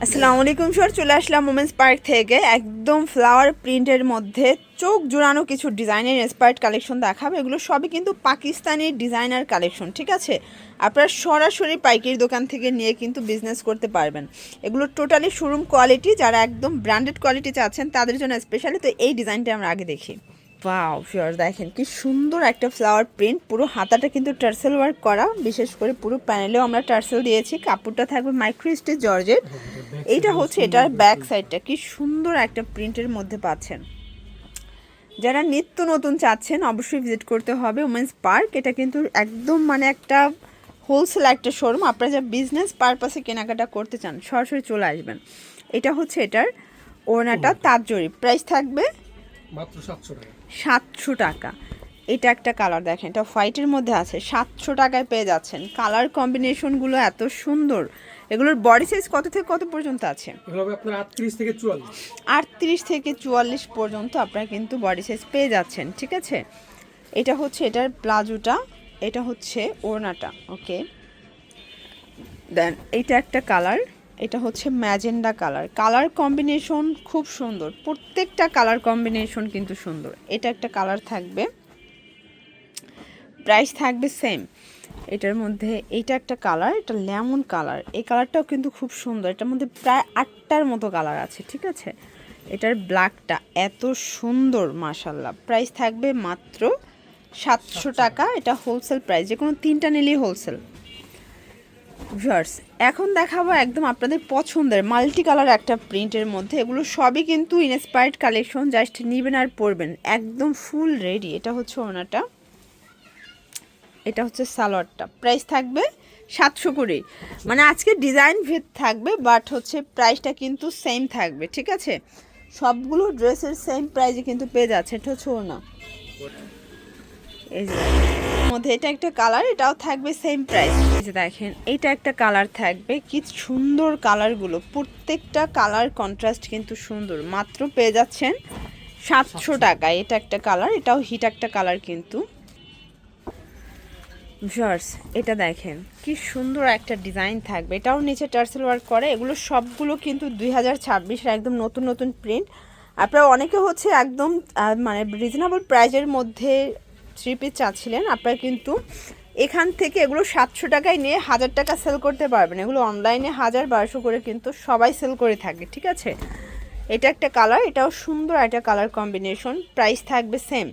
আসসালামু আলাইকুম স্যার, চলে আসলাম মোমেন্টস পার্ক থেকে একদম ফ্লাওয়ার প্রিন্টের মধ্যে চোখ জুড়ানো কিছু ডিজাইনের ইন্সপায়ার্ড কালেকশন দেখাবো। এগুলো সবই কিন্তু পাকিস্তানি ডিজাইনার কালেকশন, ঠিক আছে? আপনারা সরাসরি পাইকারি দোকান থেকে নিয়ে কিন্তু বিজনেস করতে পারবেন। এগুলো টোটালি শোরুম কোয়ালিটি, যারা একদম ব্র্যান্ডেড কোয়ালিটি চাচ্ছেন তাদের জন্য স্পেশালি। তো এই ডিজাইনটা আমরা আগে দেখি। ওয়াও ফিওর, দেখেন কি সুন্দর একটা ফ্লাওয়ার প্রিন্ট। পুরো হাতাটা কিন্তু টার্সেল ওয়ার্ক করা, বিশেষ করে পুরো প্যানেলেও আমরা টার্সেল দিয়েছি। কাপড়টা থাকবে মাইক্রো স্টিচ জর্জেট। এইটা হচ্ছে এটার ব্যাক সাইডটা, কি সুন্দর একটা প্রিন্টের মধ্যে পাচ্ছেন। যারা নিত্য নতুন চাচ্ছেন অবশ্যই ভিজিট করতে হবে উমেন্স পার্ক। এটা কিন্তু একদম মানে একটা হোলসেল একটা শোরুম। আপনারা যা বিজনেস পারপাসে কেনাকাটা করতে চান সরাসরি চলে আসবেন। এটা হচ্ছে এটার ওড়নাটা তাঁত জরি, প্রাইস থাকবে মাত্র 700 টাকা। 700 টাকা। এটা একটা কালার দেখেন, এটা হোয়াইটের মধ্যে আছে, 700 টাকায় পেয়ে যাচ্ছেন। কালার কম্বিনেশনগুলো এত সুন্দর। এগুলোর বডি সাইজ কত থেকে কত পর্যন্ত আছে? এগুলো হবে আপনার 38 থেকে 44। 38 থেকে 44 পর্যন্ত আপনারা কিন্তু বডি সাইজ পেয়ে যাচ্ছেন, ঠিক আছে? এটা হচ্ছে এটার প্লাজোটা, এটা হচ্ছে ওড়নাটা। ওকে, দেন এইটা একটা কালার, এটা হচ্ছে ম্যাজেন্ডা কালার। কালার কম্বিনেশন খুব সুন্দর, প্রত্যেকটা কালার কম্বিনেশন কিন্তু সুন্দর। এটা একটা কালার থাকবে, প্রাইস থাকবে সেম। এটার মধ্যে এইটা একটা কালার, এটা লেমন কালার। এই কালারটাও কিন্তু খুব সুন্দর। এটার মধ্যে প্রায় 8টার মতো কালার আছে, ঠিক আছে? এটার ব্ল্যাকটা এত সুন্দর মাশাল্লাহ। প্রাইস থাকবে মাত্র 700 টাকা। এটা হোলসেল প্রাইস, যে কোনো 3টা নিলেই হোলসেল। ভিউয়ার্স, এখন দেখাবো একদম আপনাদের পছন্দের মাল্টি কালার একটা প্রিন্টের মধ্যে। এগুলো সবই কিন্তু ইন্সপায়ার্ড কালেকশন, জাস্ট নেবেন আর পরবেন, একদম ফুল রেডি। এটা হচ্ছে ওনাটা, এটা হচ্ছে সালোয়ারটা। প্রাইস থাকবে 700 করে। মানে আজকে ডিজাইন ভেদ থাকবে, বাট হচ্ছে প্রাইসটা কিন্তু সেম থাকবে, ঠিক আছে? সবগুলো ড্রেসের সেম প্রাইসে কিন্তু পেয়ে যাচ্ছে। এটা হচ্ছে ওনা, এই যে মধ্যে এটা একটা কালার, এটাও থাকবে সেম প্রাইস। এই যে দেখেন এইটা একটা কালার থাকবে, কি সুন্দর কালারগুলো, প্রত্যেকটা কালার কন্ট্রাস্ট কিন্তু সুন্দর। মাত্র পেয়ে যাচ্ছেন 700 টাকায়। এটা একটা কালার, এটাও হিট একটা কালার কিন্তু। ভিউয়ার্স, এটা দেখেন কি সুন্দর একটা ডিজাইন থাকবে, এটাও নিচে টার্সেল ওয়ার্ক করে। এগুলো সবগুলো কিন্তু 2026-এর একদম নতুন নতুন প্রিন্ট। আপনারা অনেকে হচ্ছে একদম মানে রিজনেবল প্রাইজের মধ্যে থ্রি পিস চাচ্ছিলেন, আপনারা কিন্তু এখান থেকে এগুলো 700 টাকায় নিয়ে 1000 টাকা সেল করতে পারবেন। এগুলো অনলাইনে 1000-1200 করে কিন্তু সবাই সেল করে থাকে, ঠিক আছে? এটা একটা কালার, এটাও সুন্দর একটা কালার কম্বিনেশন। প্রাইস থাকবে সেম,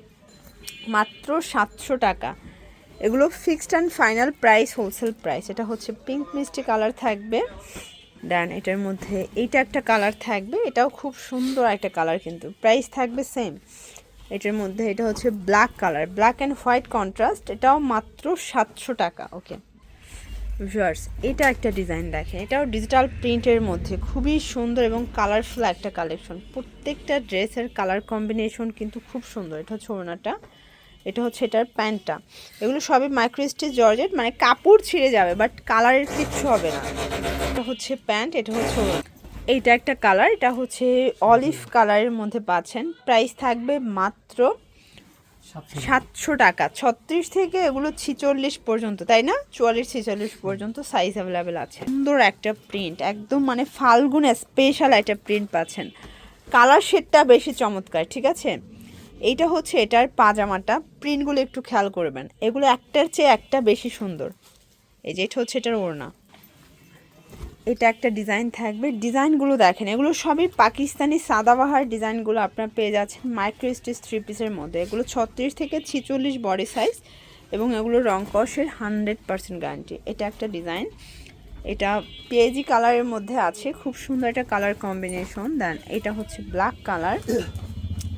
মাত্র 700 টাকা। এগুলো fixed and final price, wholesale price. এটা হচ্ছে পিঙ্ক মিষ্টি কালার থাকবে। দেন এটার মধ্যে এইটা একটা কালার থাকবে, এটাও খুব সুন্দর একটা কালার কিন্তু। প্রাইস থাকবে সেম। এটার মধ্যে এটা হচ্ছে black colour, black and white contrast, এটাও মাত্র 700 টাকা। ওকে ভিউয়ার্স, এটা একটা ডিজাইন দেখেন, এটাও ডিজিটাল প্রিন্টের মধ্যে খুবই সুন্দর এবং কালারফুল একটা কালেকশন। প্রত্যেকটা ড্রেসের কালার কম্বিনেশন কিন্তু খুব সুন্দর। এটা হচ্ছে ওড়নাটা, এটা হচ্ছে এটার প্যান্টটা। এগুলো সবই মাইক্রো স্টিচ জর্জেট, মানে কাপড় ছিঁড়ে যাবে বাট কালারের কিচ্ছু হবে না। এটা হচ্ছে প্যান্ট, এটা হচ্ছে এইটা একটা কালার, এটা হচ্ছে অলিভ কালারের মধ্যে পাচ্ছেন। প্রাইস থাকবে মাত্র 700 টাকা। 36 থেকে এগুলো 46 পর্যন্ত, তাই না? 44-46 পর্যন্ত সাইজ অ্যাভেলেবেল আছে। সুন্দর একটা প্রিন্ট, একদম মানে ফাল্গুন স্পেশাল একটা প্রিন্ট পাচ্ছেন। কালার শেডটা বেশি চমৎকার, ঠিক আছে? এইটা হচ্ছে এটার পাজামাটা। প্রিন্টগুলো একটু খেয়াল করবেন, এগুলো একটার চেয়ে একটা বেশি সুন্দর। এই যে এটা হচ্ছে এটার ওড়না, এটা একটা ডিজাইন থাকবে। ডিজাইনগুলো দেখেন, এগুলো সবই পাকিস্তানি সাদাবাহার ডিজাইনগুলো আপনারা পেয়ে যাচ্ছেন মাইক্রো স্টিচ থ্রি পিসের মধ্যে। এগুলো 36 থেকে 46 বডি সাইজ এবং এগুলো রং কষের 100% গ্যারান্টি। এটা একটা ডিজাইন, এটা পেজি কালারের মধ্যে আছে, খুব সুন্দর একটা কালার কম্বিনেশন। দেন এটা হচ্ছে ব্ল্যাক কালার,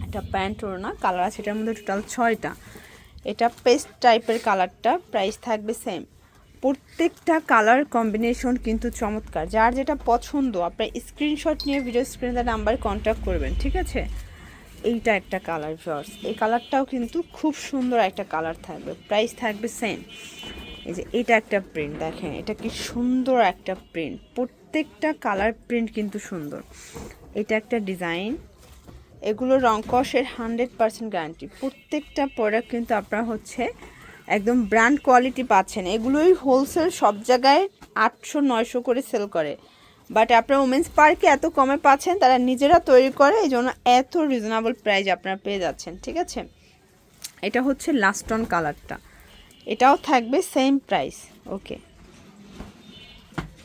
এটা প্যান্ট ওড়না কালার আছে, এটার মধ্যে টোটাল 6টা। এটা পেস্ট টাইপের কালারটা। প্রাইস থাকবে সেম। প্রত্যেকটা কালার কম্বিনেশন কিন্তু চমৎকার। যার যেটা পছন্দ আপনার স্ক্রিনশট নিয়ে ভিডিও স্ক্রিনে নাম্বারে কন্ট্যাক্ট করবেন, ঠিক আছে? এইটা একটা কালার ভিউয়ার্স, এই কালারটাও কিন্তু খুব সুন্দর একটা কালার থাকবে। প্রাইস থাকবে সেম। এই যে এটা একটা প্রিন্ট দেখেন, এটা কি সুন্দর একটা প্রিন্ট, প্রত্যেকটা কালার প্রিন্ট কিন্তু সুন্দর। এটা একটা ডিজাইন, এগুলো রং কষের 100% গ্যারান্টি। প্রত্যেকটা প্রোডাক্ট কিন্তু আপনারা হচ্ছে একদম ব্র্যান্ড কোয়ালিটি পাচ্ছেন। এগুলোই হোলসেল সব জায়গায় 800-900 করে সেল করে। বাট আপনারা উমেন্স পার্কে এত কমে পাচ্ছেন, তারা নিজেরা তৈরি করে, এই জন্য এত রিজনেবল প্রাইস আপনারা পেয়ে যাচ্ছেন। ঠিক আছে, এটা হচ্ছে লাস্ট অন কালারটা, এটাও থাকবে সেম প্রাইস। ওকে,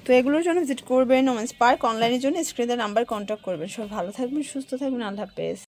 তো এগুলোর জন্য ভিজিট করবেন উমেন্স পার্ক। অনলাইনের জন্য স্ক্রিনের নাম্বার কন্ট্যাক্ট করবেন। সব ভালো থাকবেন, সুস্থ থাকবেন, আল্লাহ হাফেজ।